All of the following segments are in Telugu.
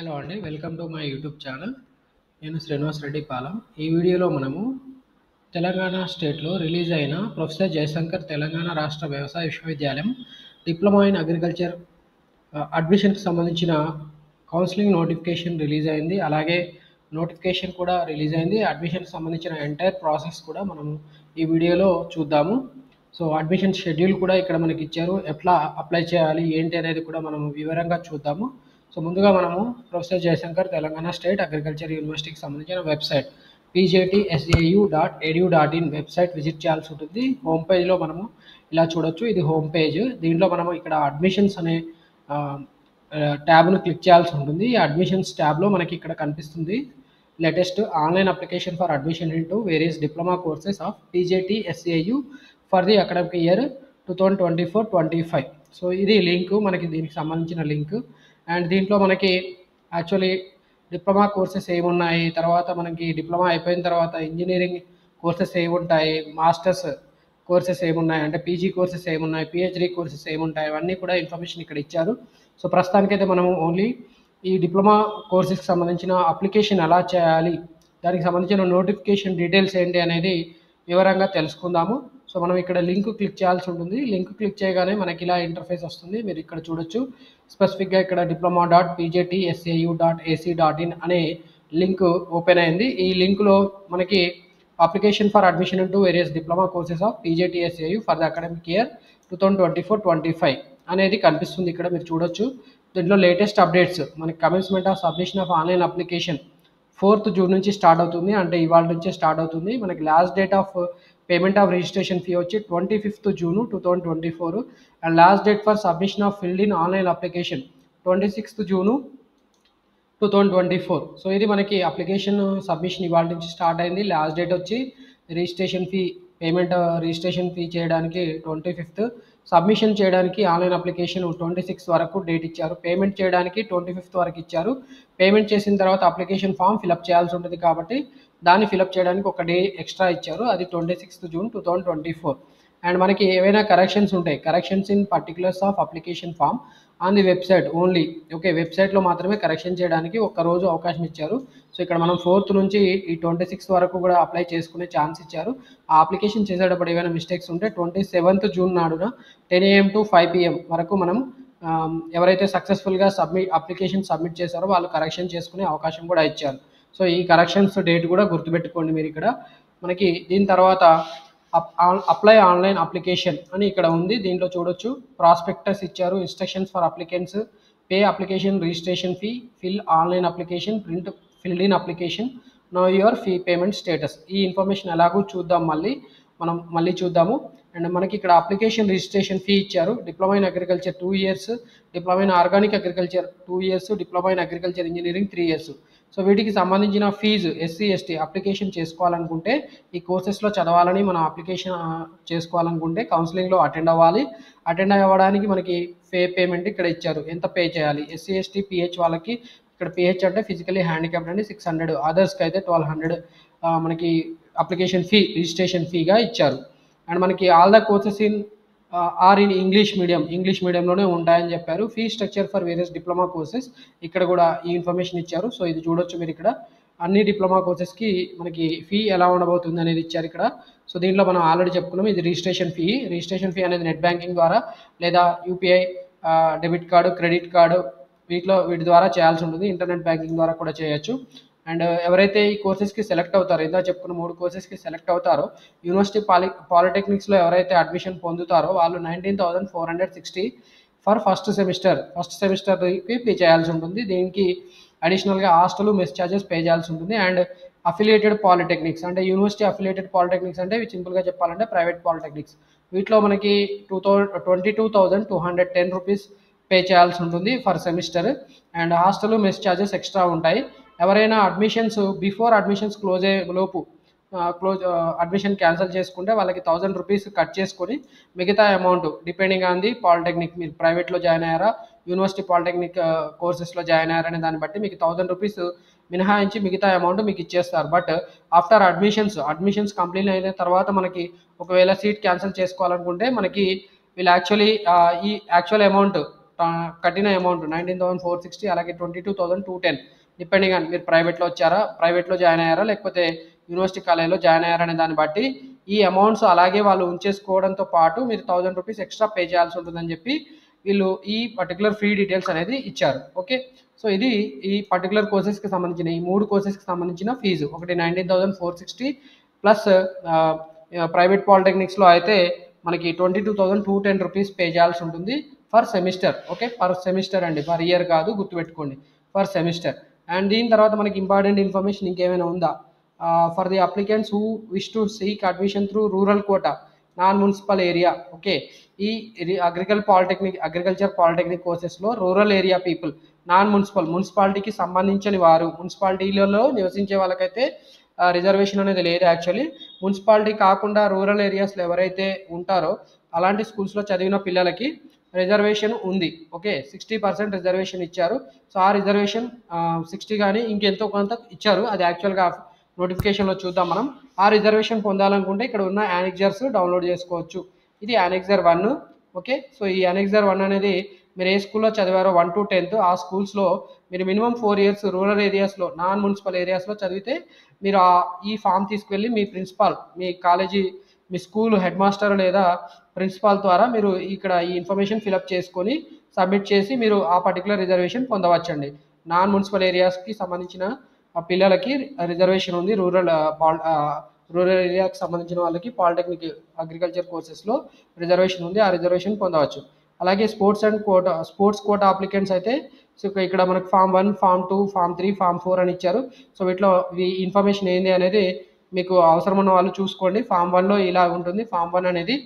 హలో అండి, welcome to my YouTube channel. నేను శ్రీనివాస్ రెడ్డి పాలెం. ఈ వీడియోలో మనము తెలంగాణ స్టేట్లో రిలీజ్ అయిన ప్రొఫెసర్ జయశంకర్ తెలంగాణ రాష్ట్ర వ్యవసాయ విశ్వవిద్యాలయం డిప్లొమా ఇన్ అగ్రికల్చర్ అడ్మిషన్కి సంబంధించిన కౌన్సిలింగ్ నోటిఫికేషన్ రిలీజ్ అయింది. అలాగే నోటిఫికేషన్ కూడా రిలీజ్ అయింది. అడ్మిషన్కి సంబంధించిన ఎంటైర్ ప్రాసెస్ కూడా మనము ఈ వీడియోలో చూద్దాము. సో అడ్మిషన్ షెడ్యూల్ కూడా ఇక్కడ మనకి ఇచ్చారు. ఎట్లా అప్లై చేయాలి ఏంటి అనేది కూడా మనం వివరంగా చూద్దాము. సో ముందుగా మనము professor Jayashankar Telangana state agriculture యూనివర్సిటీకి సంబంధించిన వెబ్సైట్ pjtsau.edu.in వెబ్సైట్ విజిట్ చేయాల్సి ఉంటుంది. హోమ్ పేజ్లో మనము ఇలా చూడొచ్చు. ఇది హోమ్ పేజ్. దీంట్లో మనము ఇక్కడ అడ్మిషన్స్ అనే ట్యాబ్ను క్లిక్ చేయాల్సి ఉంటుంది. ఈ అడ్మిషన్స్ ట్యాబ్లో మనకి ఇక్కడ కనిపిస్తుంది latest online application for admission into various diploma courses of pjtsau for the academic year 2024-25. So ఇది లింక్, మనకి దీనికి సంబంధించిన లింక్. అండ్ దీంట్లో మనకి యాక్చువల్లీ డిప్లొమా కోర్సెస్ ఏమున్నాయి, తర్వాత మనకి డిప్లొమా అయిపోయిన తర్వాత ఇంజనీరింగ్ కోర్సెస్ ఏముంటాయి, మాస్టర్స్ కోర్సెస్ ఏమున్నాయి, అంటే పీజీ కోర్సెస్ ఏమున్నాయి, పిహెచ్డి కోర్సెస్ ఏముంటాయి, అవన్నీ కూడా ఇన్ఫర్మేషన్ ఇక్కడ ఇచ్చారు. సో ప్రస్తుతానికైతే మనము ఓన్లీ ఈ డిప్లొమా కోర్సెస్కి సంబంధించిన అప్లికేషన్ ఎలా చేయాలి, దానికి సంబంధించిన నోటిఫికేషన్ డీటెయిల్స్ ఏంటి అనేది వివరంగా తెలుసుకుందాము. సో మనం ఇక్కడ లింక్ క్లిక్ చేయాల్సి ఉంటుంది. లింక్ క్లిక్ చేయగానే మనకి ఇలా ఇంటర్ఫేస్ వస్తుంది. మీరు ఇక్కడ చూడొచ్చు. స్పెసిఫిక్గా ఇక్కడ diploma.pjtsau.ac.in అనే లింక్ ఓపెన్ అయింది. ఈ లింక్లో మనకి application for admission into various diploma courses of pjtsau for the academic year 2024-25 అనేది కనిపిస్తుంది. ఇక్కడ మీరు చూడొచ్చు. దీంట్లో లేటెస్ట్ అప్డేట్స్ మనకి commencement of submission of online application 4th June నుంచి స్టార్ట్ అవుతుంది, అంటే ఇవాళ నుంచే స్టార్ట్ అవుతుంది. మనకి last date of payment of registration fee వచ్చి 25th June 2024 and last date for submission of filled in online application 26th June 2024. So ఇది మనకి అప్లికేషన్ సబ్మిషన్ ఇవాళ నుంచి స్టార్ట్ అయింది. లాస్ట్ డేట్ వచ్చి రిజిస్ట్రేషన్ ఫీ రిజిస్ట్రేషన్ ఫీ చేయడానికి 25th, సబ్మిషన్ చేయడానికి ఆన్లైన్ అప్లికేషన్ 26 వరకు డేట్ ఇచ్చారు. పేమెంట్ చేయడానికి 25th వరకు ఇచ్చారు. పేమెంట్ చేసిన తర్వాత అప్లికేషన్ ఫామ్ ఫిలప్ చేయాల్సి ఉంటుంది కాబట్టి దాన్ని ఫిలప్ చేయడానికి ఒక డే ఎక్స్ట్రా ఇచ్చారు. అది 26th జూన్ 2024. అండ్ మనకి ఏవైనా కరెక్షన్స్ ఉంటాయి, corrections in particulars of application form on the website only. Okay, వెబ్సైట్లో మాత్రమే కరెక్షన్ చేయడానికి ఒక్క రోజు అవకాశం ఇచ్చారు. సో ఇక్కడ మనం 4th నుంచి ఈ 26th వరకు కూడా అప్లై చేసుకునే ఛాన్స్ ఇచ్చారు. ఆ అప్లికేషన్ చేసేటప్పుడు ఏమైనా మిస్టేక్స్ ఉంటే 27th June నాడున 10 AM to 5 PM వరకు మనం ఎవరైతే సక్సెస్ఫుల్గా అప్లికేషన్ సబ్మిట్ చేశారో వాళ్ళు కరెక్షన్ చేసుకునే అవకాశం కూడా ఇచ్చారు. సో ఈ కరెక్షన్స్ డేట్ కూడా గుర్తుపెట్టుకోండి మీరు. ఇక్కడ మనకి దీని తర్వాత అప్లై ఆన్లైన్ అప్లికేషన్ అని ఇక్కడ ఉంది. దీంట్లో చూడొచ్చు. ప్రాస్పెక్టస్ ఇచ్చారు, instructions for applicants, pay application registration fee, fill online application, print filled in application, know your fee payment status. ఈ ఇన్ఫర్మేషన్ ఎలాగో చూద్దాం, మళ్ళీ చూద్దాము. అండ్ మనకి ఇక్కడ అప్లికేషన్ రిజిస్ట్రేషన్ ఫీ ఇచ్చారు. Diploma in agriculture 2 years, diploma in organic agriculture 2 years, diploma in agriculture engineering 3 years. So వీటికి సంబంధించిన ఫీజు SC ST అప్లికేషన్ చేసుకోవాలనుకుంటే, ఈ కోర్సెస్లో చదవాలని మనం అప్లికేషన్ చేసుకోవాలనుకుంటే కౌన్సిలింగ్లో అటెండ్ అవ్వాలి. అటెండ్ అవ్వడానికి మనకి పేమెంట్ ఇక్కడ ఇచ్చారు. ఎంత పే చేయాలి? SC ST PH వాళ్ళకి ఇక్కడ PH అంటే ఫిజికలీ హ్యాండిక్యాప్డ్ అండి 600, అదర్స్కి అయితే 1200 మనకి అప్లికేషన్ ఫీ రిజిస్ట్రేషన్ ఫీగా ఇచ్చారు. అండ్ మనకి all the courses are in English మీడియంలోనే ఉంటాయని చెప్పారు. Fee structure for various diploma courses ఇక్కడ కూడా ఈ ఇన్ఫర్మేషన్ ఇచ్చారు. సో ఇది చూడొచ్చు మీరు. ఇక్కడ అన్ని డిప్లొమా కోర్సెస్కి మనకి ఫీ ఎలా ఉండబోతుంది అనేది ఇచ్చారు ఇక్కడ. సో దీంట్లో మనం ఆల్రెడీ చెప్పుకున్నాం, ఇది రిజిస్ట్రేషన్ ఫీ అనేది నెట్ బ్యాంకింగ్ ద్వారా లేదా UPI debit card, credit card వీటి ద్వారా చేయాల్సి ఉంటుంది. ఇంటర్నెట్ బ్యాంకింగ్ ద్వారా కూడా చేయొచ్చు. అండ్ ఎవరైతే ఈ కోర్సెస్కి సెలెక్ట్ అవుతారో, ఇందా చెప్పుకున్న 3 కోర్సెస్కి సెలెక్ట్ అవుతారో, యూనివర్సిటీ పాలిటెక్నిక్స్లో ఎవరైతే అడ్మిషన్ పొందుతారో వాళ్ళు 19,460 ఫర్ ఫస్ట్ సెమిస్టర్కి పే చేయాల్సి ఉంటుంది. దీనికి అడిషనల్గా హాస్టల్ మెస్ ఛార్జెస్ పే చేయాల్సి ఉంటుంది. అండ్ అఫిలియేటెడ్ పాలిటెక్నిక్స్ అంటే యూనివర్సిటీ అఫిలియేటెడ్ పాలిటెక్నిక్స్ అంటే సింపుల్గా చెప్పాలంటే ప్రైవేట్ పాలిటెక్నిక్స్, వీటిలో మనకి 22,210 రూపీస్ పే చేయాల్సి ఉంటుంది for semester. And hostel mess charges extra ఉంటాయి. ఎవరైనా అడ్మిషన్స్ బిఫోర్ అడ్మిషన్స్ క్లోజ్ అయ్యే లోపు అడ్మిషన్ క్యాన్సిల్ చేసుకుంటే వాళ్ళకి 1000 రూపీస్ కట్ చేసుకొని మిగతా amount depending on the polytechnic, మీరు ప్రైవేట్లో జాయిన్ అయ్యారా, యూనివర్సిటీ పాలిటెక్నిక్ కోర్సెస్లో జాయిన్ అయ్యారనే దాన్ని బట్టి మీకు 1000 రూపీస్ మినహాయించి మిగతా అమౌంట్ మీకు ఇచ్చేస్తారు. బట్ ఆఫ్టర్ అడ్మిషన్స్ కంప్లీట్ అయిన తర్వాత మనకి ఒకవేళ సీట్ క్యాన్సిల్ చేసుకోవాలనుకుంటే మనకి వీళ్ళు యాక్చువల్లీ ఈ యాక్చువల్ అమౌంట్ కట్టిన అమౌంట్ 19,460 అలాగే 22,210 డిపెండింగ్ ఆన్ మీరు ప్రైవేట్లో జాయిన్ అయ్యారా లేకపోతే యూనివర్సిటీ కాలేజ్లో జాయిన్ అయ్యారా అనే దాన్ని బట్టి ఈ అమౌంట్స్ అలాగే వాళ్ళు ఉంచేసుకోవడంతో పాటు మీరు 1,000 రూపీస్ ఎక్స్ట్రా పే చేయాల్సి ఉంటుందని చెప్పి వీళ్ళు ఈ పర్టికులర్ ఫ్రీ డీటెయిల్స్ అనేది ఇచ్చారు. ఓకే, సో ఇది ఈ పర్టికులర్ కోర్సెస్కి సంబంధించిన ఈ 3 కోర్సెస్కి సంబంధించిన ఫీజు. ఒకటి 19,460 ప్లస్ ప్రైవేట్ పాలిటెక్నిక్స్లో అయితే మనకి 22,210 రూపీస్ పే చేయాల్సి ఉంటుంది for semester. Okay, per semester అండి, పర్ ఇయర్ కాదు, గుర్తుపెట్టుకోండి, ఫర్ సెమిస్టర్. అండ్ దీని తర్వాత మనకి ఇంపార్టెంట్ ఇన్ఫర్మేషన్ ఇంకేమైనా ఉందా? For the applicants who wish to seek admission through rural quota non municipal area. Okay, ఈ అగ్రికల్చర్ పాలిటెక్నిక్ కోర్సెస్లో రూరల్ ఏరియా పీపుల్, నాన్ మున్సిపాలిటీకి సంబంధించిన వారు, మున్సిపాలిటీలలో నివసించే వాళ్ళకైతే రిజర్వేషన్ అనేది లేదు. యాక్చువల్లీ మున్సిపాలిటీ కాకుండా రూరల్ ఏరియాస్లో ఎవరైతే ఉంటారో అలాంటి స్కూల్స్లో చదివిన పిల్లలకి రిజర్వేషన్ ఉంది. ఓకే, 60% రిజర్వేషన్ ఇచ్చారు. సో ఆ రిజర్వేషన్ 60 కానీ ఇంకెంతో కొంత ఇచ్చారు, అది యాక్చువల్గా నోటిఫికేషన్లో చూద్దాం మనం. ఆ రిజర్వేషన్ పొందాలనుకుంటే ఇక్కడ ఉన్న యానెక్జర్స్ డౌన్లోడ్ చేసుకోవచ్చు. ఇది యానెక్జర్ 1. ఓకే, సో ఈ యానెక్జర్ 1 అనేది మీరు ఏ స్కూల్లో చదివారో 1 to 10th ఆ స్కూల్స్లో మీరు మినిమం 4 years రూరల్ ఏరియాస్లో నాన్ మున్సిపల్ ఏరియాస్లో చదివితే మీరు ఈ ఫామ్ తీసుకువెళ్ళి మీ ప్రిన్సిపాల్, మీ కాలేజీ, మీ స్కూల్ హెడ్ మాస్టర్ లేదా ప్రిన్సిపాల్ ద్వారా మీరు ఇక్కడ ఈ ఇన్ఫర్మేషన్ ఫిలప్ చేసుకొని సబ్మిట్ చేసి మీరు ఆ పర్టికులర్ రిజర్వేషన్ పొందవచ్చండి. నాన్ మున్సిపల్ ఏరియాస్కి సంబంధించిన పిల్లలకి రిజర్వేషన్ ఉంది. రూరల్ ఏరియాకి సంబంధించిన వాళ్ళకి పాలిటెక్నిక్ అగ్రికల్చర్ కోర్సెస్లో రిజర్వేషన్ ఉంది, ఆ రిజర్వేషన్ పొందవచ్చు. అలాగే స్పోర్ట్స్ కోటా అప్లికెంట్స్ అయితే సో ఇక్కడ మనకు ఫామ్ 1, ఫామ్ 2, ఫామ్ 3, ఫామ్ 4 అని ఇచ్చారు. సో వీటిలో ఈ ఇన్ఫర్మేషన్ ఏంది అనేది మీకు అవసరం ఉన్న వాళ్ళు చూసుకోండి. ఫామ్ 1లో ఇలా ఉంటుంది. ఫామ్ 1 అనేది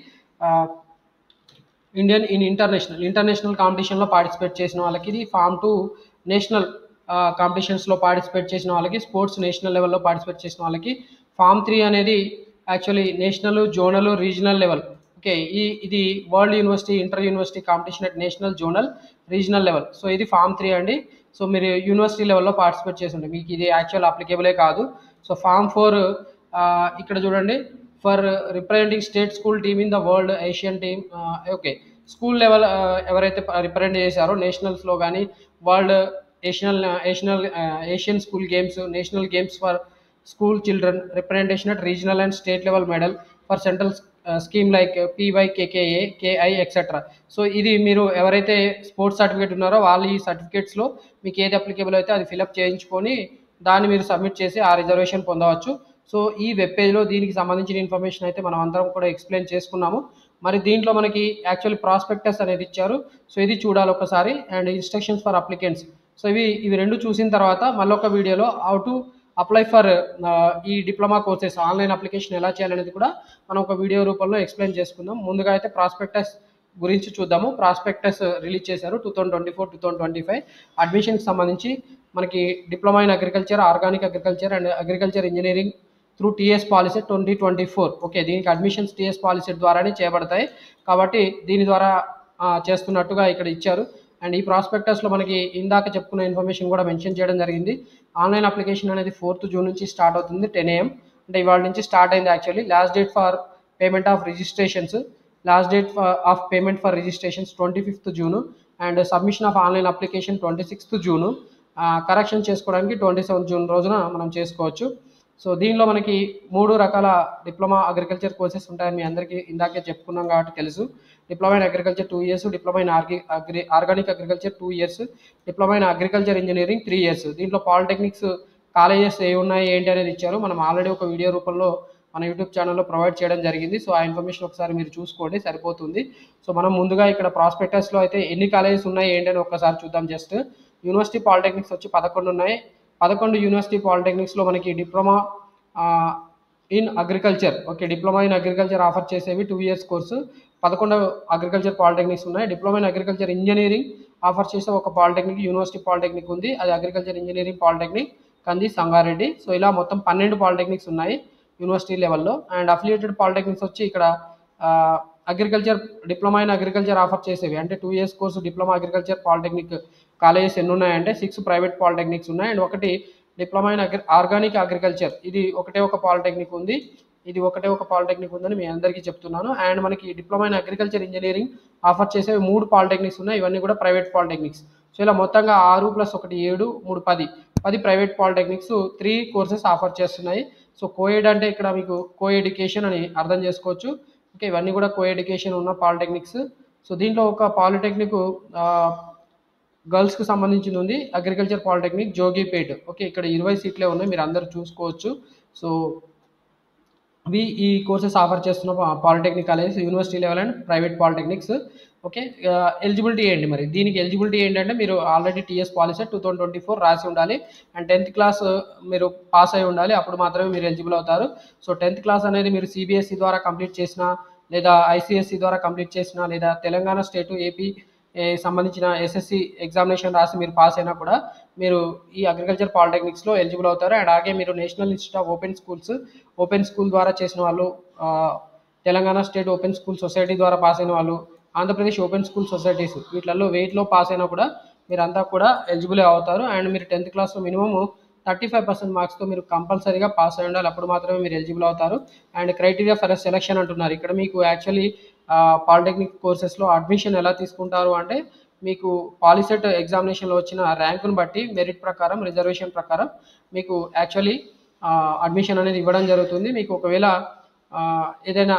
ఇంటర్నేషనల్ కాంపిటీషన్లో పార్టిసిపేట్ చేసిన వాళ్ళకి, ఇది ఫామ్ 2 నేషనల్ కాంపిటీషన్స్లో పార్టిసిపేట్ చేసిన వాళ్ళకి, స్పోర్ట్స్ నేషనల్ లెవెల్లో పార్టిసిపేట్ చేసిన వాళ్ళకి. ఫామ్ 3 అనేది actually national, zonal, regional level. Okay, ఇది world university, inter university competition at national, zonal, regional level. So ఇది ఫామ్ 3 అండి. సో మీరు యూనివర్సిటీ లెవెల్లో పార్టిసిపేట్ చేసి ఉంటే మీకు ఇది యాక్చువల్ అప్లికేబులే కాదు. సో ఫామ్ 4 ఇక్కడ చూడండి, for representing state school team in the world Asian team. Okay, school level ఎవరైతే రిప్రజెంట్ చేశారో నేషనల్స్లో కానీ world Asian school games, national games for school children, representation at regional and state level medal for central scheme like PYKKA, KI etcetera. So ఇది మీరు ఎవరైతే స్పోర్ట్స్ సర్టిఫికేట్ ఉన్నారో వాళ్ళు ఈ సర్టిఫికేట్స్లో మీకు ఏది అప్లికేబుల్ అయితే అది ఫిలప్ చేయించుకొని దాన్ని మీరు సబ్మిట్ చేసి ఆ రిజర్వేషన్ పొందవచ్చు. సో ఈ వెబ్ పేజ్లో దీనికి సంబంధించిన ఇన్ఫర్మేషన్ అయితే మనం అందరం కూడా ఎక్స్ప్లెయిన్ చేసుకున్నాము. మరి దీంట్లో మనకి యాక్చువల్లీ ప్రాస్పెక్టస్ అనేది ఇచ్చారు. సో ఇది చూడాలి ఒకసారి, and instructions for applicants. So ఇవి రెండు చూసిన తర్వాత మళ్ళీ ఒక వీడియోలో హౌ టు అప్లై ఫర్ ఈ డిప్లొమా కోర్సెస్ ఆన్లైన్ అప్లికేషన్ ఎలా చేయాలనేది కూడా మనం ఒక వీడియో రూపంలో ఎక్స్ప్లెయిన్ చేసుకుందాం. ముందుగా అయితే ప్రాస్పెక్టస్ గురించి చూద్దాము. ప్రాస్పెక్టస్ రిలీజ్ చేశారు 2024-2025 అడ్మిషన్కి సంబంధించి మనకి diploma in agriculture, organic agriculture and agriculture engineering through TS POLYCET 2024. Okay, దీనికి అడ్మిషన్స్ TS పాలిసెట్ ద్వారానే చేయబడతాయి కాబట్టి దీని ద్వారా చేస్తున్నట్టుగా ఇక్కడ ఇచ్చారు. అండ్ ఈ ప్రాస్పెక్టస్లో మనకి ఇందాక చెప్పుకున్న ఇన్ఫర్మేషన్ కూడా మెన్షన్ చేయడం జరిగింది. ఆన్లైన్ అప్లికేషన్ అనేది 4th June నుంచి స్టార్ట్ అవుతుంది 10 AM. అంటే ఇవాళ నుంచి స్టార్ట్ అయింది actually. Last date for payment of registrations 25th June and submission of online application 26th June. Correction చేసుకోవడానికి 27th June రోజున మనం చేసుకోవచ్చు. సో దీనిలో మనకి 3 రకాల డిప్లొమా అగ్రికల్చర్ కోర్సెస్ ఉంటాయని మీ అందరికీ ఇందాకే చెప్పుకున్నాం కాబట్టి తెలుసు. Diploma in agriculture 2 years, diploma in organic agriculture 2 years, diploma in agriculture engineering 3 years. దీంట్లో పాలిటెక్నిక్స్ కాలేజెస్ ఏ ఉన్నాయి ఏంటి అనేది ఇచ్చారు. మనం ఆల్రెడీ ఒక వీడియో రూపంలో మన యూట్యూబ్ ఛానల్లో ప్రొవైడ్ చేయడం జరిగింది. సో ఆ ఇన్ఫర్మేషన్ ఒకసారి మీరు చూసుకోండి, సరిపోతుంది. సో మనం ముందుగా ఇక్కడ ప్రాస్పెక్టస్లో అయితే ఎన్ని కాలేజెస్ ఉన్నాయి ఏంటి అని ఒక్కసారి చూద్దాం. జస్ట్ యూనివర్సిటీ పాలిటెక్నిక్స్ వచ్చి 11 ఉన్నాయి. 11 యూనివర్సిటీ పాలిటెక్నిక్స్లో మనకి diploma in agriculture, okay, diploma in agriculture offer చేసేవి 2 years కోర్సు 11 అగ్రికల్చర్ పాలిటెక్నిక్స్ ఉన్నాయి. Diploma in agriculture engineering offer చేసే ఒక పాలిటెక్నిక్ యూనివర్సిటీ పాలిటెక్నిక్ ఉంది, అది అగ్రికల్చర్ ఇంజనీరింగ్ పాలిటెక్నిక్ కంది సంగారెడ్డి. సో ఇలా మొత్తం 12 పాలిటెక్నిక్స్ ఉన్నాయి యూనివర్సిటీ లెవెల్లో. అండ్ అఫిలియేటెడ్ పాలిటెక్నిక్స్ వచ్చి ఇక్కడ డిప్లొమా ఇన్ అగ్రికల్చర్ ఆఫర్ చేసేవి అంటే 2 years course diploma agriculture polytechnic colleges ఎన్ని ఉన్నాయంటే 6 ప్రైవేట్ పాలిటెక్నిక్స్ ఉన్నాయి. అండ్ ఒకటి డిప్లొమా ఇన్ ఆర్గానిక్ అగ్రికల్చర్, ఇది ఒకటే ఒక పాలిటెక్నిక్ ఉంది. ఇది ఒకటే ఒక పాలిటెక్నిక్ ఉందని మీ అందరికీ చెప్తున్నాను. అండ్ మనకి diploma in agriculture engineering offer చేసే 3 పాలిటెక్నిక్స్ ఉన్నాయి. ఇవన్నీ కూడా ప్రైవేట్ పాలిటెక్నిక్స్. సో ఇలా మొత్తంగా 6 + 1 7 3 10 ప్రైవేట్ పాలిటెక్నిక్స్ 3 కోర్సెస్ ఆఫర్ చేస్తున్నాయి. సో కోఎడ్ అంటే ఇక్కడ మీకు కో ఎడ్యుకేషన్ అని అర్థం చేసుకోవచ్చు. ఓకే, ఇవన్నీ కూడా కో ఎడ్యుకేషన్ ఉన్న పాలిటెక్నిక్స్. సో దీంట్లో ఒక పాలిటెక్నిక్ గర్ల్స్కి సంబంధించింది ఉంది, అగ్రికల్చర్ పాలిటెక్నిక్ జోగిపేట్. ఓకే, ఇక్కడ 20 సీట్లే ఉన్నాయి, మీరు అందరూ చూసుకోవచ్చు. సో ఈ కోర్సెస్ ఆఫర్ చేస్తున్న polytechnic colleges university level and private polytechnics. Okay, eligibility ఏంటి మరి? దీనికి ఎలిజిబిలిటీ ఏంటంటే మీరు ఆల్రెడీ టీఎస్ పాలిసెట్ 2024 రాసి ఉండాలి అండ్ 10th క్లాస్ మీరు పాస్ అయి ఉండాలి, అప్పుడు మాత్రమే మీరు ఎలిజిబుల్ అవుతారు. సో 10th క్లాస్ అనేది మీరు సిబిఎస్ఈ ద్వారా కంప్లీట్ చేసిన, లేదా ఐసిఎస్ఈ ద్వారా కంప్లీట్ చేసిన, లేదా తెలంగాణ స్టేటు ఏపీ సంబంధించిన ఎస్ఎస్సి ఎగ్జామినేషన్ రాసి మీరు పాస్ అయినా కూడా మీరు ఈ అగ్రికల్చర్ పాలిటెక్నిక్స్లో ఎలిజిబుల్ అవుతారు. అండ్ అలాగే మీరు national institute of open school ద్వారా చేసిన వాళ్ళు, Telangana state open school society ద్వారా పాస్ అయిన వాళ్ళు, ఆంధ్రప్రదేశ్ ఓపెన్ స్కూల్ సొసైటీస్ వీటిల్లో వెయిట్లో పాస్ అయినా కూడా మీరంతా కూడా ఎలిజిబుల్ అవుతారు. అండ్ మీరు 10th క్లాస్లో మినిమమ్ 35% మార్క్స్తో మీరు కంపల్సరీగా పాస్ అయి ఉండాలి, అప్పుడు మాత్రమే మీరు ఎలిజిబుల్ అవుతారు. అండ్ క్రైటీరియా ఫర్ సెలక్షన్ అంటున్నారు. ఇక్కడ మీకు యాక్చువల్లీ పాలిటెక్నిక్ కోర్సెస్లో అడ్మిషన్ ఎలా తీసుకుంటారు అంటే మీకు పాలిసెట్ ఎగ్జామినేషన్లో వచ్చిన ర్యాంకును బట్టి మెరిట్ ప్రకారం, రిజర్వేషన్ ప్రకారం మీకు యాక్చువల్లీ అడ్మిషన్ అనేది ఇవ్వడం జరుగుతుంది. మీకు ఒకవేళ ఏదైనా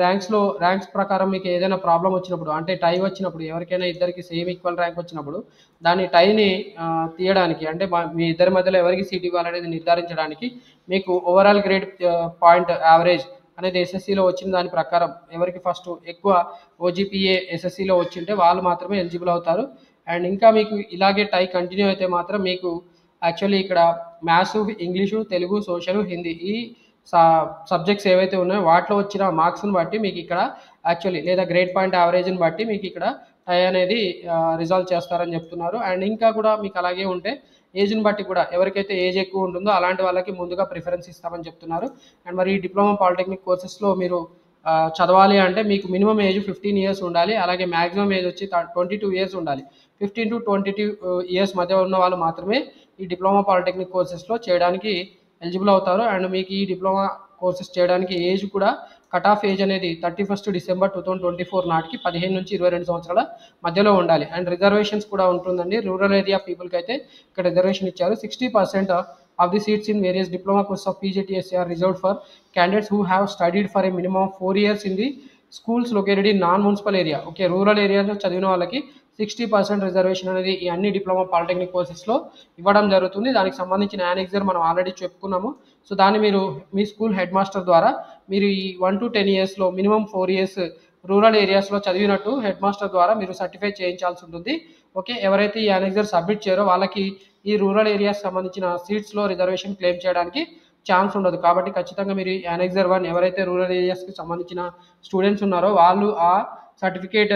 ర్యాంక్స్ ప్రకారం మీకు ఏదైనా ప్రాబ్లం వచ్చినప్పుడు, అంటే టై వచ్చినప్పుడు, ఎవరికైనా ఇద్దరికి సేమ్ ఈక్వల్ ర్యాంక్ వచ్చినప్పుడు దాని టైని తీయడానికి, అంటే మీ ఇద్దరి మధ్యలో ఎవరికి సీట్ ఇవ్వాలనేది నిర్ధారించడానికి మీకు ఓవరాల్ గ్రేడ్ పాయింట్ యావరేజ్ అనేది ఎస్ఎస్సిలో వచ్చిన దాని ప్రకారం ఎవరికి ఫస్ట్ ఎక్కువ ఓజీపీఏ ఎస్ఎస్సిలో వచ్చింటే వాళ్ళు మాత్రమే ఎలిజిబుల్ అవుతారు. అండ్ ఇంకా మీకు ఇలాగే టై కంటిన్యూ అయితే మాత్రం మీకు యాక్చువల్లీ ఇక్కడ maths, English, Telugu, social, Hindi ఈ సబ్జెక్ట్స్ ఏవైతే ఉన్నాయో వాటిలో వచ్చిన మార్క్స్ని బట్టి మీకు ఇక్కడ యాక్చువల్లీ, లేదా గ్రేడ్ పాయింట్ యావరేజ్ని బట్టి మీకు ఇక్కడ టై అనేది రిజాల్వ్ చేస్తారని చెప్తున్నారు. అండ్ ఇంకా కూడా మీకు అలాగే ఉంటే ఏజ్ని బట్టి కూడా ఎవరికైతే ఏజ్ ఎక్కువ ఉంటుందో అలాంటి వాళ్ళకి ముందుగా ప్రిఫరెన్స్ ఇస్తామని చెప్తున్నారు. అండ్ మరి ఈ డిప్లొమా పాలిటెక్నిక్ కోర్సెస్లో మీరు చదవాలి అంటే మీకు మినిమం ఏజ్ 15 ఇయర్స్ ఉండాలి, అలాగే మ్యాక్సిమం ఏజ్ వచ్చి 22 ఇయర్స్ ఉండాలి. 15 to 22 ఇయర్స్ మధ్య ఉన్న వాళ్ళు మాత్రమే ఈ డిప్లొమా పాలిటెక్నిక్ కోర్సెస్లో చేయడానికి ఎలిజిబుల్ అవుతారు. అండ్ మీకు ఈ డిప్లొమా కోర్సెస్ చేయడానికి ఏజ్ కూడా కట్ ఆఫ్ ఏజ్ అనేది 31st డిసెంబర్ 2024 నాటికి 15 నుంచి 22 సంవత్సరాల మధ్యలో ఉండాలి. అండ్ రిజర్వేషన్స్ కూడా ఉంటుందండి. రూరల్ ఏరియా పీపుల్కి అయితే ఇక్కడ రిజర్వేషన్ ఇచ్చారు. 60% of the seats in various diploma course of PGTSC are reserved for candidates who have studied for a minimum 4 years in the schools located in non municipal area. Okay, rural ఏరియాలో చదివిన వాళ్ళకి 60% రిజర్వేషన్ అనేది ఈ అన్ని డిప్లొమా పాలిటెక్నిక్ కోర్సెస్లో ఇవ్వడం జరుగుతుంది. దానికి సంబంధించిన యానెక్సర్ మనం ఆల్రెడీ చెప్పుకున్నాము. సో దాన్ని మీరు మీ స్కూల్ హెడ్ మాస్టర్ ద్వారా మీరు ఈ 1 to 10 yearsలో మినిమం 4 years రూరల్ ఏరియాస్లో చదివినట్టు హెడ్ మాస్టర్ ద్వారా మీరు సర్టిఫై చేయించాల్సి ఉంటుంది. ఓకే, ఎవరైతే ఈ యానెక్సర్ సబ్మిట్ చేయరో వాళ్ళకి ఈ రూరల్ ఏరియాస్ సంబంధించిన సీట్స్లో రిజర్వేషన్ క్లెయిమ్ చేయడానికి ఛాన్స్ ఉండదు. కాబట్టి ఖచ్చితంగా మీరు యానెక్సర్ 1 ఎవరైతే రూరల్ ఏరియాస్కి సంబంధించిన స్టూడెంట్స్ ఉన్నారో వాళ్ళు ఆ సర్టిఫికేట్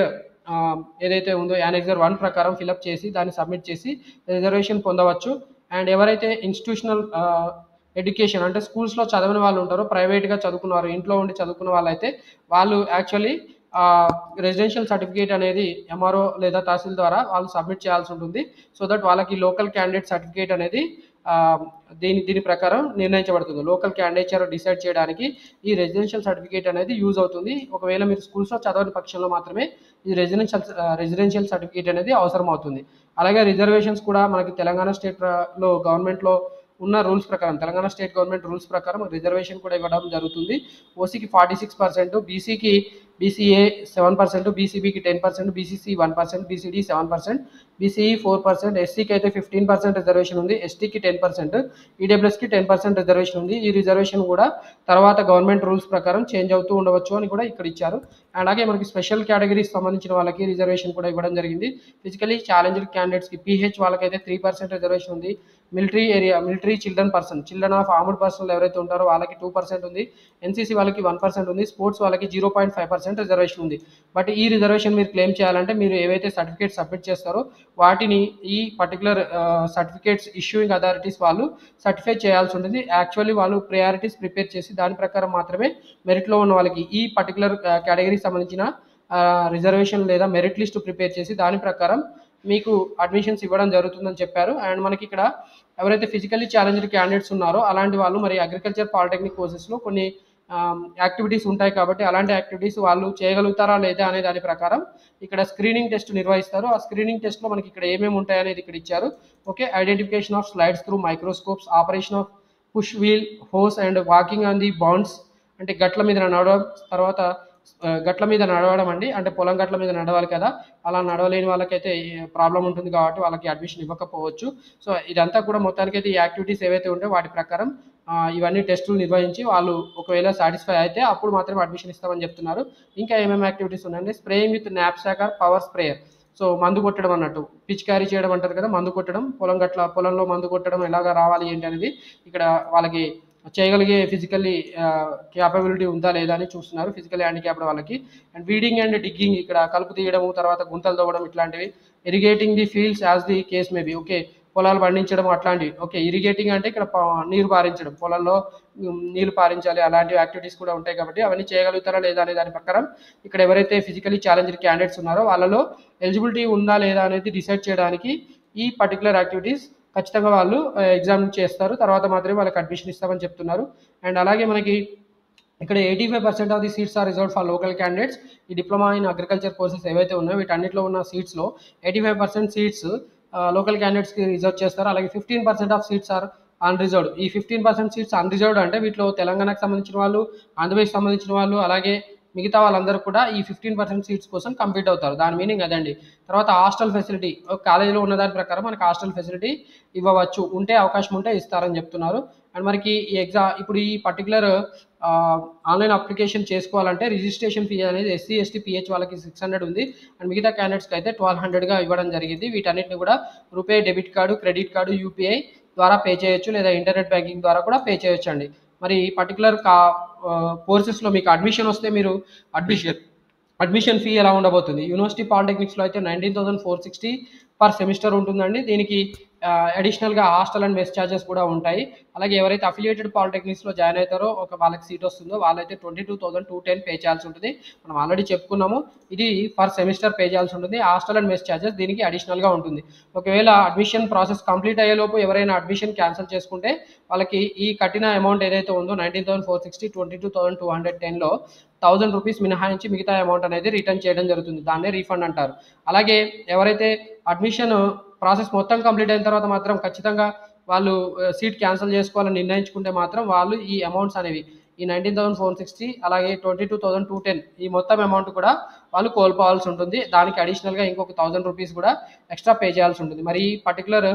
ఏదైతే ఉందో యానెక్సర్ 1 ప్రకారం ఫిలప్ చేసి దాన్ని సబ్మిట్ చేసి రిజర్వేషన్ పొందవచ్చు. అండ్ ఎవరైతే ఇన్స్టిట్యూషనల్ ఎడ్యుకేషన్ అంటే స్కూల్స్లో చదివిన వాళ్ళు ఉంటారో, ప్రైవేట్గా చదువుకున్నారు, ఇంట్లో ఉండి చదువుకున్న వాళ్ళైతే వాళ్ళు యాక్చువల్లీ రెసిడెన్షియల్ సర్టిఫికేట్ అనేది ఎంఆర్ఓ లేదా తహసీల్ ద్వారా వాళ్ళు సబ్మిట్ చేయాల్సి ఉంటుంది. సో దట్ వాళ్ళకి లోకల్ క్యాండిడేట్ సర్టిఫికేట్ అనేది దీని ప్రకారం నిర్ణయించబడుతుంది. లోకల్ క్యాండిడేచర్ డిసైడ్ చేయడానికి ఈ రెసిడెన్షియల్ సర్టిఫికేట్ అనేది యూజ్ అవుతుంది. ఒకవేళ మీరు స్కూల్స్లో చదవని పక్షంలో మాత్రమే ఈ రెసిడెన్షియల్ సర్టిఫికేట్ అనేది అవసరం అవుతుంది. అలాగే రిజర్వేషన్స్ కూడా మనకి తెలంగాణ స్టేట్లో గవర్నమెంట్లో ఉన్న రూల్స్ ప్రకారం, తెలంగాణ స్టేట్ గవర్నమెంట్ రూల్స్ ప్రకారం రిజర్వేషన్ కూడా ఇవ్వడం జరుగుతుంది. ఓసీకి 46%, బీసీఏ 7%, బీసీబీకి 10%, బీసీసీ 1%, బీసీడీ 7%, బీసీఈ 4%, ఎస్సీకి అయితే 15% రిజర్వేషన్ ఉంది, ఎస్టీకి 10%, ఈడబ్ల్యూఎస్కి 10% రిజర్వేషన్ ఉంది. ఈ రిజర్వేషన్ కూడా తర్వాత గవర్నమెంట్ రూల్స్ ప్రకారం చేంజ్ అవుతూ ఉండవచ్చు అని కూడా ఇక్కడ ఇచ్చారు. అలాగే మనకి స్పెషల్ కేటగిరీస్ సంబంధించిన వాళ్ళకి రిజర్వేషన్ కూడా ఇవ్వడం జరిగింది. ఫిజికలీ ఛాలెంజ్డ్ క్యాండిడేట్స్కి పీహెచ్ వాళ్ళకైతే 3% రిజర్వేషన్ ఉంది. Military children of armed personal ఎవరైతే ఉంటారో వాళ్ళకి 2% ఉంది. ఎన్సీసీ వాళ్ళకి 1% ఉంది. స్పోర్ట్స్ వాళ్ళకి 0.5% రిజర్వేషన్ ఉంది. బట్ ఈ రిజర్వేషన్ మీరు క్లెయిమ్ చేయాలంటే మీరు ఏవైతే సర్టిఫికేట్స్ సబ్మిట్ చేస్తారో వాటిని ఈ పర్టికులర్ సర్టిఫికేట్స్ ఇష్యూయింగ్ అథారిటీస్ వాళ్ళు సర్టిఫై చేయాల్సి ఉంటుంది. యాక్చువల్లీ వాళ్ళు ప్రయారిటీస్ ప్రిపేర్ చేసి దాని ప్రకారం మాత్రమే మెరిట్లో ఉన్న వాళ్ళకి ఈ పర్టికులర్ కేటగిరీకి సంబంధించిన రిజర్వేషన్ లేదా మెరిట్ లిస్ట్ ప్రిపేర్ చేసి దాని ప్రకారం మీకు అడ్మిషన్స్ ఇవ్వడం జరుగుతుందని చెప్పారు. అండ్ మనకి ఇక్కడ ఎవరైతే ఫిజికల్లీ ఛాలెంజ్డ్ క్యాండిడేట్స్ ఉన్నారో అలాంటి వాళ్ళు మరి అగ్రికల్చర్ పాలిటెక్నిక్ కోర్సెస్లో కొన్ని యాక్టివిటీస్ ఉంటాయి కాబట్టి అలాంటి యాక్టివిటీస్ వాళ్ళు చేయగలుగుతారా లేదా అనే దాని ప్రకారం ఇక్కడ స్క్రీనింగ్ టెస్ట్ నిర్వహిస్తారు. ఆ స్క్రీనింగ్ టెస్ట్లో మనకి ఇక్కడ ఏమేమి ఉంటాయి అనేది ఇక్కడ ఇచ్చారు. Okay, identification of slides through microscopes, operation of push wheel hoes and walking on the bounds, అంటే గట్ల మీద నడవడం, తర్వాత గట్ల మీద నడవడం అండి, అంటే పొలం గట్ల మీద నడవాలి కదా, అలా నడవలేని వాళ్ళకైతే ప్రాబ్లం ఉంటుంది కాబట్టి వాళ్ళకి అడ్మిషన్ ఇవ్వకపోవచ్చు. సో ఇదంతా కూడా మొత్తానికైతే ఈ యాక్టివిటీస్ ఏవైతే ఉంటాయో వాటి ప్రకారం ఇవన్నీ టెస్టులు నిర్వహించి వాళ్ళు ఒకవేళ సాటిస్ఫై అయితే అప్పుడు మాత్రమే అడ్మిషన్ ఇస్తామని చెప్తున్నారు. ఇంకా ఏమేమి యాక్టివిటీస్ ఉన్నాయంటే spraying with knapsack power sprayer, so మందు కొట్టడం అన్నట్టు, పిచ్ క్యారీ చేయడం అంటారు కదా, మందు కొట్టడం, పొలంలో మందు కొట్టడం ఎలాగా రావాలి ఏంటి అనేది ఇక్కడ వాళ్ళకి చేయగలిగే ఫిజికల్లీ క్యాపబిలిటీ ఉందా లేదా అని చూస్తున్నారు, ఫిజికల్ హ్యాండిక్యాప్డ్ వాళ్ళకి. అండ్ వీడింగ్ అండ్ డిగ్గింగ్, ఇక్కడ కలుపు తీయడము, తర్వాత గుంతలు తవ్వడం ఇట్లాంటివి. Irrigating the fields as the case may be, okay పొలాలు పండించడం అట్లాంటివి. ఓకే, ఇరిగేటింగ్ అంటే ఇక్కడ నీరు పారించడం, పొలంలో నీళ్లు పారించాలి, అలాంటి యాక్టివిటీస్ కూడా ఉంటాయి కాబట్టి అవన్నీ చేయగలుగుతారా లేదా అనే దాని ప్రకారం ఇక్కడ ఎవరైతే ఫిజికలీ ఛాలెంజ్డ్ క్యాండిడేట్స్ ఉన్నారో వాళ్ళలో ఎలిజిబిలిటీ ఉందా లేదా అనేది డిసైడ్ చేయడానికి ఈ పర్టికులర్ యాక్టివిటీస్ ఖచ్చితంగా వాళ్ళు ఎగ్జామ్ చేస్తారు, తర్వాత మాత్రమే వాళ్ళకి అడ్మిషన్ ఇస్తామని చెప్తున్నారు. అండ్ అలాగే మనకి ఇక్కడ 85% of the seats are reserved for local candidates. ఈ డిప్లొమా ఇన్ అగ్రికల్చర్ కోర్సెస్ ఏవైతే ఉన్నాయో వీటన్నిటిలో ఉన్న సీట్స్లో 85% సీట్స్ లోకల్ క్యాండిడేట్స్కి రిజర్వ్ చేస్తారు. అలాగే 15% ఆఫ్ సీట్స్ ఆర్ అన్రిజర్వ్డ్. ఈ 15% సీట్స్ అన్రిజర్వ్డ్ అంటే వీటిలో తెలంగాణకు సంబంధించిన వాళ్ళు, ఆంధ్రప్రదేశ్కి సంబంధించిన వాళ్ళు, అలాగే మిగతా వాళ్ళందరూ కూడా ఈ 15% సీట్స్ కోసం కంప్లీట్ అవుతారు. దాని మీనింగ్ అదండి. తర్వాత హాస్టల్ ఫెసిలిటీ, కాలేజీలో ఉన్న దాని ప్రకారం మనకి హాస్టల్ ఫెసిలిటీ ఇవ్వవచ్చు, ఉంటే అవకాశం ఉంటే ఇస్తారని చెప్తున్నారు. అండ్ మనకి ఈ ఇప్పుడు ఈ పర్టికులర్ ఆన్లైన్ అప్లికేషన్ చేసుకోవాలంటే రిజిస్ట్రేషన్ ఫీ అనేది ఎస్సీ ఎస్టీ పిహెచ్ వాళ్ళకి 600 ఉంది, అండ్ మిగతా క్యాండిడేట్స్కి అయితే 1200గా ఇవ్వడం జరిగింది. వీటన్నిటిని కూడా RuPay debit card, credit card, UPI ద్వారా పే చేయొచ్చు, లేదా ఇంటర్నెట్ బ్యాంకింగ్ ద్వారా కూడా పే చేయొచ్చు అండి. మరి పర్టికులర్ కోర్సెస్లో మీకు అడ్మిషన్ వస్తే మీరు అడ్మిషన్ ఫీ ఎలా ఉండబోతుంది? యూనివర్సిటీ పాలిటెక్నిక్స్లో అయితే 19,460 పర్ సెమిస్టర్ ఉంటుందండి. దీనికి అడిషనల్గా హాస్టల్ అండ్ మెస్ ఛార్జెస్ కూడా ఉంటాయి. అలాగే ఎవరైతే అఫిలియేటెడ్ పాలిటెక్నిక్స్లో జాయిన్ అవుతారో వాళ్ళకి సీట్ వస్తుందో వాళ్ళైతే 22,210 పే చేయాల్సి ఉంటుంది. మనం ఆల్రెడీ చెప్పుకున్నాము, ఇది పర్ సెమిస్టర్ పే చేయాల్సి ఉంటుంది. హాస్టల్ అండ్ మెస్ ఛార్జెస్ దీనికి అడిషనల్గా ఉంటుంది. ఒకవేళ అడ్మిషన్ ప్రాసెస్ కంప్లీట్ అయ్యేలోపు ఎవరైనా అడ్మిషన్ క్యాన్సిల్ చేసుకుంటే వాళ్ళకి ఈ కట్టిన అమౌంట్ ఏదైతే ఉందో 19,460 22,210లో 1000 రూపీస్ మినహాయించి మిగతా అమౌంట్ అనేది రిటర్న్ చేయడం జరుగుతుంది. దాన్నే రీఫండ్ అంటారు. అలాగే ఎవరైతే అడ్మిషన్ ప్రాసెస్ మొత్తం కంప్లీట్ అయిన తర్వాత మాత్రం ఖచ్చితంగా వాళ్ళు సీట్ క్యాన్సిల్ చేసుకోవాలని నిర్ణయించుకుంటే మాత్రం వాళ్ళు ఈ అమౌంట్స్ అనేవి ఈ 19,460 అలాగే 22,210 ఈ మొత్తం అమౌంట్ కూడా వాళ్ళు కోల్పోవాల్సి ఉంటుంది. దానికి అడిషనల్గా ఇంకొక 1000 రూపీస్ కూడా ఎక్స్ట్రా పే చేయాల్సి ఉంటుంది. మరి ఈ పర్టికులర్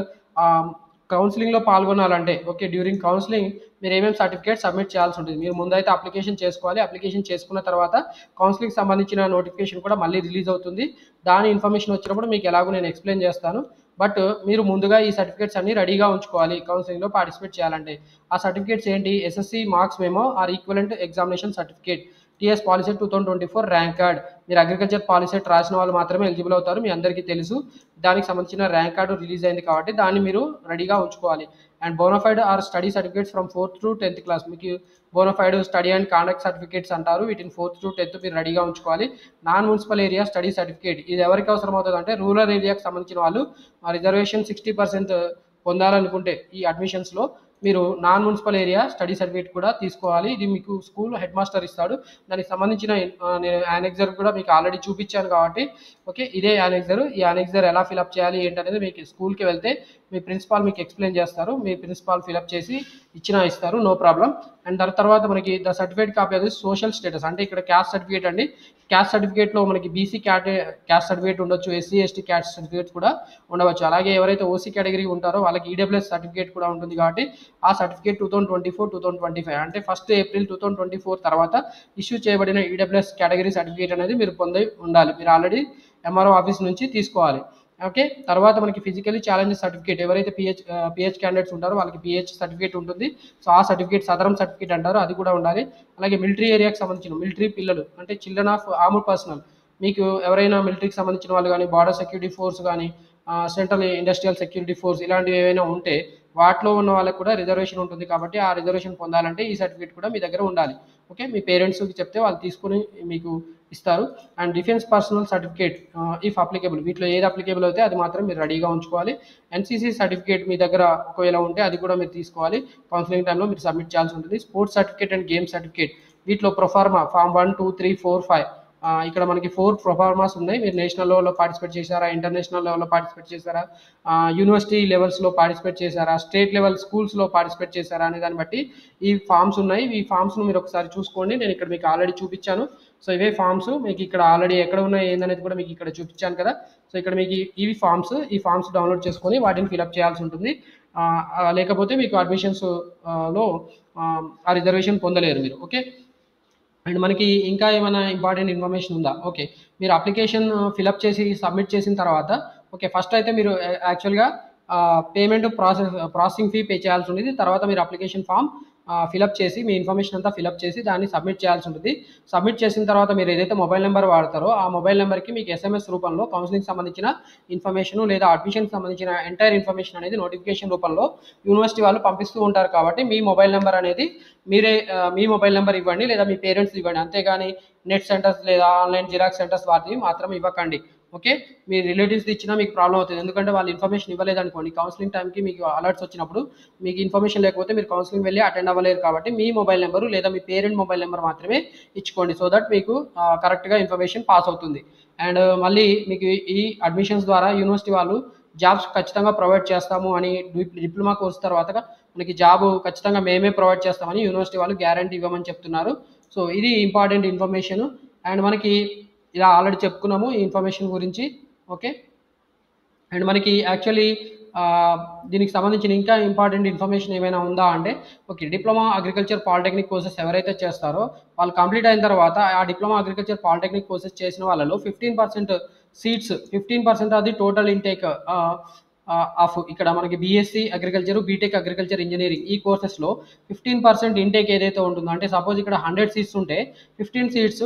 కౌన్సిలింగ్లో పాల్గొనాలంటే ఓకే డ్యూరింగ్ కౌన్సిలింగ్ మీరు ఏమేమి సర్టిఫికేట్ సబ్మిట్ చేయాల్సి ఉంటుంది. మీరు ముందైతే అప్లికేషన్ చేసుకోవాలి. అప్లికేషన్ చేసుకున్న తర్వాత కౌన్సిలింగ్ సంబంధించిన నోటిఫికేషన్ కూడా మళ్ళీ రిలీజ్ అవుతుంది. దాని ఇన్ఫర్మేషన్ వచ్చినప్పుడు మీకు ఎలాగో నేను ఎక్స్ప్లెయిన్ చేస్తాను. బట్ మీరు ముందుగా ఈ సర్టిఫికేట్స్ అన్ని రెడీగా ఉంచుకోవాలి కౌన్సిలింగ్లో పార్టిసిపేట్ చేయాలంటే. ఆ సర్టిఫికేట్స్ ఏంటి? SSC marks memo are equivalent examination certificate, TS POLYCET 2024 rank card. మీరు అగ్రికల్చర్ పాలిసెట్ రాసిన వాళ్ళు మాత్రమే ఎలిజిబుల్ అవుతారు, మీ అందరికీ తెలుసు. దానికి సంబంధించిన ర్యాంక్ కార్డు రిలీజ్ అయింది కాబట్టి దాన్ని మీరు రెడీగా ఉంచుకోవాలి. And bona fide or study certificates from 4th to 10th class, మీకు bona fide study and conduct certificates అంటారు. వీటిని 4th to 10th మీరు రెడీగా ఉంచుకోవాలి. Non municipal area study certificate, ఇది ఎవరికి అవసరం అవుతుంది అంటే రూరల్ ఏరియాకి సంబంధించిన వాళ్ళు రిజర్వేషన్ 60% పొందాలనుకుంటే ఈ అడ్మిషన్స్లో మీరు non municipal area study certificate కూడా తీసుకోవాలి. ఇది మీకు స్కూల్ హెడ్ మాస్టర్ ఇస్తాడు. దానికి సంబంధించిన నేను యానెక్సర్ కూడా మీకు ఆల్రెడీ చూపించాను కాబట్టి ఓకే ఇదే యానెక్సర్. ఈ యానెక్సర్ ఎలా ఫిలప్ చేయాలి ఏంటనేది మీకు స్కూల్కి వెళ్తే మీ ప్రిన్సిపాల్ మీకు ఎక్స్ప్లెయిన్ చేస్తారు. మీ ప్రిన్సిపాల్ ఫిలప్ చేసి ఇస్తారు, నో ప్రాబ్లం. అండ్ దాని తర్వాత మనకి ద సర్టిఫికేట్ కాపీ అది సోషల్ స్టేటస్, అంటే ఇక్కడ క్యాస్ట్ సర్టిఫికేట్ అండి. క్యాస్ట్ సర్టిఫికేట్లో మనకి బీసీ క్యాస్ట్ సర్టిఫికేట్ ఉండొచ్చు, ఎస్సీ ఎస్టీ క్యాస్ట్ సర్టిఫికేట్స్ కూడా ఉండవచ్చు. అలాగే ఎవరైతే ఓసీ కేటగిరీ ఉంటారో వాళ్ళకి ఈడబ్ల్యూఎస్ సర్టిఫికేట్ కూడా ఉంటుంది కాబట్టి ఆ సర్టిఫికేట్ 2024-2025 అంటే 1 April 2024 తర్వాత ఇష్యూ చేయబడిన ఈడబ్ల్యూఎస్ కేటగిరీ సర్టిఫికేట్ అనేది మీరు పొంది ఉండాలి. మీరు ఆల్రెడీ ఎంఆర్ఓ ఆఫీస్ నుంచి తీసుకోవాలి. ఓకే, తర్వాత మనకి ఫిజికలీ ఛాలెంజెస్ సర్టిఫికేట్, ఎవరైతే పిహెచ్ క్యాండిడేట్స్ ఉంటారో వాళ్ళకి పిహెచ్ సర్టిఫికేట్ ఉంటుంది. సో ఆ సర్టిఫికేట్ సదరం సర్టిఫికేట్ అంటారు, అది కూడా ఉండాలి. అలాగే మిలిటరీ ఏరియాకి సంబంధించిన మిలిటరీ పిల్లలు అంటే చిల్డ్రన్ ఆఫ్ ఆర్మ్డ్ పర్సనల్, మీకు ఎవరైనా మిలిటరీకి సంబంధించిన వాళ్ళు కానీ, బార్డర్ సెక్యూరిటీ ఫోర్స్ కానీ, సెంట్రల్ ఇండస్ట్రియల్ సెక్యూరిటీ ఫోర్స్ ఇలాంటివి ఏవైనా ఉంటే వాటిలో ఉన్న వాళ్ళకి కూడా రిజర్వేషన్ ఉంటుంది కాబట్టి ఆ రిజర్వేషన్ పొందాలంటే ఈ సర్టిఫికేట్ కూడా మీ దగ్గర ఉండాలి. ఓకే, మీ పేరెంట్స్కి చెప్తే వాళ్ళు తీసుకుని మీకు ఇస్తారు. And defence personnel certificate if applicable, వీటిలో ఏది అప్లికేబుల్ అయితే అది మాత్రం మీరు రెడీగా ఉంచుకోవాలి. ఎన్సీసీ సర్టిఫికేట్ మీ దగ్గర ఒకవేళ ఉంటే అది కూడా మీరు తీసుకోవాలి. కౌన్సిలింగ్ టైంలో మీరు సబ్మిట్ చేయాల్సి ఉంటుంది. Sports certificate and game certificate, వీటిలో ప్రొఫార్మా ఫామ్ 1, 2, 3, 4, 5 ఇక్కడ మనకి 4 ప్రొఫార్మాస్ ఉన్నాయి. మీరు నేషనల్ లెవెల్లో పార్టిసిపేట్ చేశారా, ఇంటర్నేషనల్ లెవెల్లో పార్టిసిపేట్ చేశారా, యూనివర్సిటీ లెవెల్స్లో పార్టిసిపేట్ చేశారా, స్టేట్ లెవెల్ స్కూల్స్లో పార్టిసిపేట్ చేశారా అనే దాన్ని బట్టి ఈ ఫామ్స్ ఉన్నాయి. ఈ ఫామ్స్ను మీరు ఒకసారి చూసుకోండి. నేను ఇక్కడ మీకు ఆల్రెడీ చూపించాను. సో ఇవే ఫామ్స్ మీకు ఇక్కడ ఆల్రెడీ ఎక్కడ ఉన్నాయి ఏందనేది కూడా మీకు ఇక్కడ చూపించాను కదా. సో ఇక్కడ మీకు ఇవి ఫామ్స్, ఈ ఫామ్స్ డౌన్లోడ్ చేసుకొని వాటిని ఫిలప్ చేయాల్సి ఉంటుంది. లేకపోతే మీకు అడ్మిషన్స్ లో ఆ రిజర్వేషన్ పొందలేరు మీరు. ఓకే, అండ్ మనకి ఇంకా ఏమైనా ఇంపార్టెంట్ ఇన్ఫర్మేషన్ ఉందా? ఓకే, మీరు అప్లికేషన్ ఫిలప్ చేసి సబ్మిట్ చేసిన తర్వాత ఓకే, ఫస్ట్ అయితే మీరు యాక్చువల్గా పేమెంట్ ప్రాసెసింగ్ ఫీ పే చేయాల్సి ఉంటుంది. తర్వాత మీరు అప్లికేషన్ ఫామ్ ఫిలప్ చేసి మీ ఇన్ఫర్మేషన్ అంతా ఫిలప్ చేసి దాన్ని సబ్మిట్ చేయాల్సి ఉంటుంది. సబ్మిట్ చేసిన తర్వాత మీరు ఏదైతే మొబైల్ నెంబర్ వాడతారో ఆ మొబైల్ నెంబర్కి మీకు ఎస్ఎంఎస్ రూపంలో కౌన్సిలింగ్ సంబంధించిన ఇన్ఫర్మేషన్ లేదా అడ్మిషన్కి సంబంధించిన ఎంటైర్ ఇన్ఫర్మేషన్ అనేది నోటిఫికేషన్ రూపంలో యూనివర్సిటీ వాళ్ళు పంపిస్తూ ఉంటారు. కాబట్టి మీ మొబైల్ నెంబర్ అనేది మీరే మీ మొబైల్ నెంబర్ ఇవ్వండి లేదా మీ పేరెంట్స్ ఇవ్వండి. అంతేగాని నెట్ సెంటర్స్ లేదా ఆన్లైన్ జిరాక్స్ సెంటర్స్ వాటిని మాత్రం ఇవ్వకండి. ఓకే, మీ రిలేటివ్స్ ఇచ్చినా మీకు ప్రాబ్లం అవుతుంది. ఎందుకంటే వాళ్ళు ఇన్ఫర్మేషన్ ఇవ్వలేదనుకోండి, కౌన్సిలింగ్ టైంకి మీకు అలర్ట్స్ వచ్చినప్పుడు మీకు ఇన్ఫర్మేషన్ లేకపోతే మీరు కౌన్సిలింగ్ వెళ్ళి అటెండ్ అవ్వలేరు. కాబట్టి మీ మొబైల్ నెంబరు లేదా మీ పేరెంట్ మొబైల్ నెంబర్ మాత్రమే ఇచ్చుకోండి. సో దట్ మీకు కరెక్ట్గా ఇన్ఫర్మేషన్ పాస్ అవుతుంది. అండ్ మళ్ళీ మీకు ఈ అడ్మిషన్స్ ద్వారా యూనివర్సిటీ వాళ్ళు జాబ్స్ ఖచ్చితంగా ప్రొవైడ్ చేస్తాము అని డిప్లొమా కోర్స్ తర్వాత మనకి జాబ్ ఖచ్చితంగా మేమే ప్రొవైడ్ చేస్తామని యూనివర్సిటీ వాళ్ళు గ్యారంటీ ఇవ్వమని చెప్తున్నారు. సో ఇది ఇంపార్టెంట్ ఇన్ఫర్మేషన్. అండ్ మనకి ఇలా ఆల్రెడీ చెప్పుకున్నాము ఈ ఇన్ఫర్మేషన్ గురించి. ఓకే, అండ్ మనకి యాక్చువల్లీ దీనికి సంబంధించిన ఇంకా ఇంపార్టెంట్ ఇన్ఫర్మేషన్ ఏమైనా ఉందా అంటే okay, diploma agriculture polytechnic courses ఎవరైతే చేస్తారో వాళ్ళు కంప్లీట్ అయిన తర్వాత ఆ డిప్లొమా అగ్రికల్చర్ పాలిటెక్నిక్ కోర్సెస్ చేసిన వాళ్ళలో 15% seats 15% of the total intake of ఇక్కడ మనకి BSc agriculture, BTech agriculture engineering ఈ కోర్సెస్లో 15% ఇంటేక్ ఏదైతే ఉంటుందో అంటే సపోజ్ ఇక్కడ 100 సీట్స్ ఉంటే 15 సీట్స్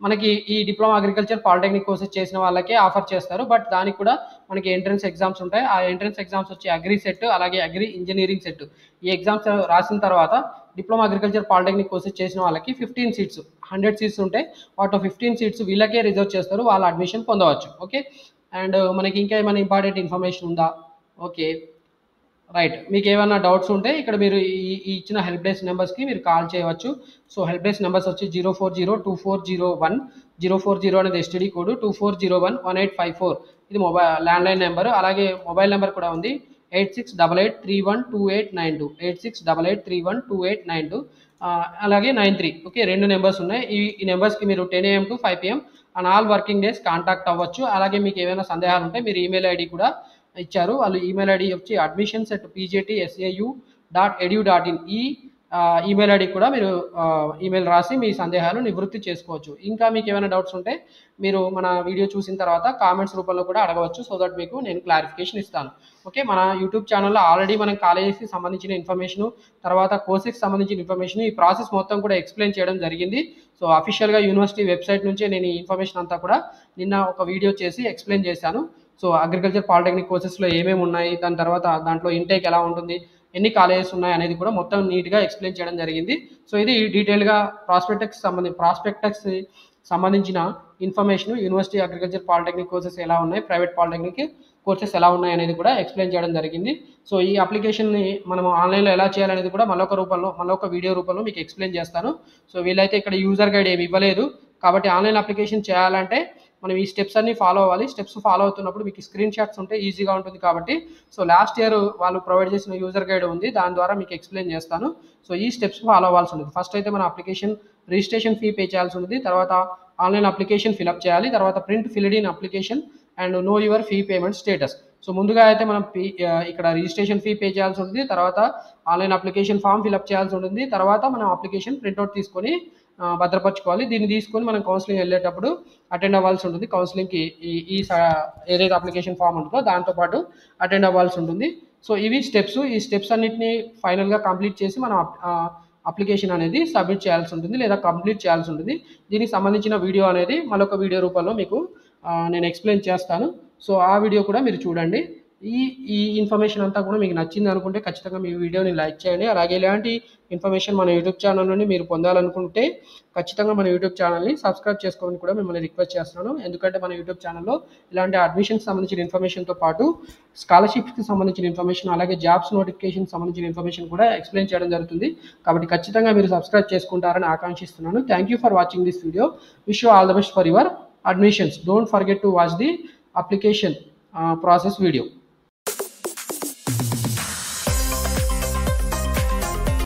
మనకి ఈ డిప్లొమా అగ్రికల్చర్ పాలిటెక్నిక్ కోర్సెస్ చేసిన వాళ్ళకే ఆఫర్ చేస్తారు. బట్ దానికి కూడా మనకి ఎంట్రన్స్ ఎగ్జామ్స్ ఉంటాయి. ఆ ఎంట్రన్స్ ఎగ్జామ్స్ వచ్చి అగ్రి సెట్ అలాగే అగ్రి ఇంజనీరింగ్ సెట్. ఈ ఎగ్జామ్స్ రాసిన తర్వాత డిప్లొమా అగ్రికల్చర్ పాలిటెక్నిక్ కోర్సెస్ చేసిన వాళ్ళకి 15 సీట్స్ 100 సీట్స్ ఉంటే వాటిలో 15 సీట్స్ వీళ్ళకే రిజర్వ్ చేస్తారు, వాళ్ళ అడ్మిషన్ పొందవచ్చు. ఓకే, అండ్ మనకి ఇంకా ఏమైనా ఇంపార్టెంట్ ఇన్ఫర్మేషన్ ఉందా? ఓకే, రైట్, మీకు ఏమైనా డౌట్స్ ఉంటే ఇక్కడ మీరు ఈ ఇచ్చిన హెల్ప్ డెస్క్ నెంబర్స్కి మీరు కాల్ చేయవచ్చు. సో హెల్ప్ డెస్క్ నెంబర్స్ వచ్చి 0402401 అనేది ఎస్టీడీ కోడ్, 24011854 ఇది ల్యాండ్లైన్ నెంబర్. అలాగే మొబైల్ నెంబర్ కూడా ఉంది 8688312892 8688312892 అలాగే 93. ఓకే, 2 నెంబర్స్ ఉన్నాయి. ఈ నెంబర్స్కి మీరు 10 AM to 5 PM and all working days contact అవ్వచ్చు. అలాగే మీకు ఏమైనా సందేహాలు ఉంటే మీరు ఈమెయిల్ ఐడి కూడా ఇచ్చారు. వాళ్ళు ఈమెయిల్ ఐడి వచ్చి admissions@pjtsau.edu.in ఈ ఈమెయిల్ ఐడి కూడా మీరు ఈమెయిల్ రాసి మీ సందేహాలు నివృత్తి చేసుకోవచ్చు. ఇంకా మీకు ఏమైనా డౌట్స్ ఉంటే మీరు మన వీడియో చూసిన తర్వాత కామెంట్స్ రూపంలో కూడా అడగవచ్చు. సో దట్ మీకు నేను క్లారిఫికేషన్ ఇస్తాను. ఓకే, మన యూట్యూబ్ ఛానల్లో ఆల్రెడీ మనం కాలేజెస్కి సంబంధించిన ఇన్ఫర్మేషన్ తర్వాత కోర్సెస్కి సంబంధించిన ఇన్ఫర్మేషన్ ఈ ప్రాసెస్ మొత్తం కూడా ఎక్స్ప్లెయిన్ చేయడం జరిగింది. సో అఫీషియల్గా యూనివర్సిటీ వెబ్సైట్ నుంచే నేను ఈ ఇన్ఫర్మేషన్ అంతా కూడా నిన్న ఒక వీడియో చేసి ఎక్స్ప్లెయిన్ చేశాను. సో అగ్రికల్చర్ పాలిటెక్నిక్ కోర్సెస్లో ఏమేమి ఉన్నాయి, దాని తర్వాత దాంట్లో ఇంటేక్ ఎలా ఉంటుంది, ఎన్ని కాలేజెస్ ఉన్నాయి అనేది కూడా మొత్తం నీట్గా ఎక్స్ప్లెయిన్ చేయడం జరిగింది. సో ఇది డీటెయిల్గా ప్రాస్పెక్టస్ సంబంధించిన information university agriculture polytechnic courses ఎలా ఉన్నాయి, ప్రైవేట్ పాలిటెక్నిక్ కోర్సెస్ ఎలా ఉన్నాయి అనేది కూడా ఎక్స్ప్లెయిన్ చేయడం జరిగింది. సో ఈ అప్లికేషన్ని మనం ఆన్లైన్లో ఎలా చేయాలనేది కూడా మళ్ళొక వీడియో రూపంలో మీకు ఎక్స్ప్లెయిన్ చేస్తాను. సో వీళ్ళైతే ఇక్కడ యూజర్ గైడ్ ఏమి ఇవ్వలేదు. కాబట్టి ఆన్లైన్ అప్లికేషన్ చేయాలంటే మనం ఈ స్టెప్స్ అన్ని ఫాలో అవ్వాలి. స్టెప్స్ ఫాలో అవుతున్నప్పుడు మీకు స్క్రీన్ షాట్స్ ఉంటే ఈజీగా ఉంటుంది. కాబట్టి సో లాస్ట్ ఇయర్ వాళ్ళు ప్రొవైడ్ చేసిన యూజర్ గైడ్ ఉంది, దాని ద్వారా మీకు ఎక్స్ప్లెయిన్ చేస్తాను. సో ఈ స్టెప్స్ ఫాలో అవ్వాల్సి ఉంటుంది. ఫస్ట్ అయితే మన అప్లికేషన్ రిజిస్ట్రేషన్ ఫీ పే చేయాల్సి ఉంటుంది. తర్వాత ఆన్లైన్ అప్లికేషన్ ఫిలప్ చేయాలి. తర్వాత print filled in application and know your fee payment status. So ముందుగా అయితే మనం ఇక్కడ రిజిస్ట్రేషన్ ఫీ పే చేయాల్సి ఉంటుంది. తర్వాత ఆన్లైన్ అప్లికేషన్ ఫామ్ ఫిలప్ చేయాల్సి ఉంటుంది. తర్వాత మనం అప్లికేషన్ ప్రింట్అవుట్ తీసుకొని భద్రపరచుకోవాలి. దీన్ని తీసుకొని మనం కౌన్సిలింగ్ వెళ్ళేటప్పుడు అటెండ్ అవ్వాల్సి ఉంటుంది. కౌన్సిలింగ్కి ఈ ఏదైతే అప్లికేషన్ ఫామ్ ఉంటుందో దాంతోపాటు అటెండ్ అవ్వాల్సి ఉంటుంది. సో ఇవి స్టెప్స్. ఈ స్టెప్స్ అన్నిటిని ఫైనల్గా కంప్లీట్ చేసి మనం అప్లికేషన్ అనేది సబ్మిట్ చేయాల్సి ఉంటుంది లేదా కంప్లీట్ చేయాల్సి ఉంటుంది. దీనికి సంబంధించిన వీడియో అనేది మరొక వీడియో రూపంలో మీకు నేను ఎక్స్ప్లెయిన్ చేస్తాను. సో ఆ వీడియో కూడా మీరు చూడండి. ఈ ఇన్ఫర్మేషన్ అంతా కూడా మీకు నచ్చింది అనుకుంటే ఖచ్చితంగా మీ వీడియోని లైక్ చేయండి. అలాగే ఇలాంటి ఇన్ఫర్మేషన్ మన యూట్యూబ్ ఛానల్ నుండి మీరు పొందాలనుకుంటే ఖచ్చితంగా మన యూట్యూబ్ ఛానల్ని సబ్స్క్రైబ్ చేసుకోమని కూడా మిమ్మల్ని రిక్వెస్ట్ చేస్తున్నాను. ఎందుకంటే మన యూట్యూబ్ ఛానల్లో ఇలాంటి అడ్మిషన్కి సంబంధించిన ఇన్ఫర్మేషన్తో పాటు స్కాలర్షిప్స్కి సంబంధించిన ఇన్ఫర్మేషన్, అలాగే జాబ్స్ నోటిఫికేషన్కి సంబంధించిన ఇన్ఫర్మేషన్ కూడా ఎక్స్ప్లెయిన్ చేయడం జరుగుతుంది. కాబట్టి ఖచ్చితంగా మీరు సబ్స్క్రైబ్ చేసుకుంటారని ఆకాంక్షిస్తున్నాను. Thank you for watching this video. Wish you all the best for your admissions. Don't forget to watch the application process video.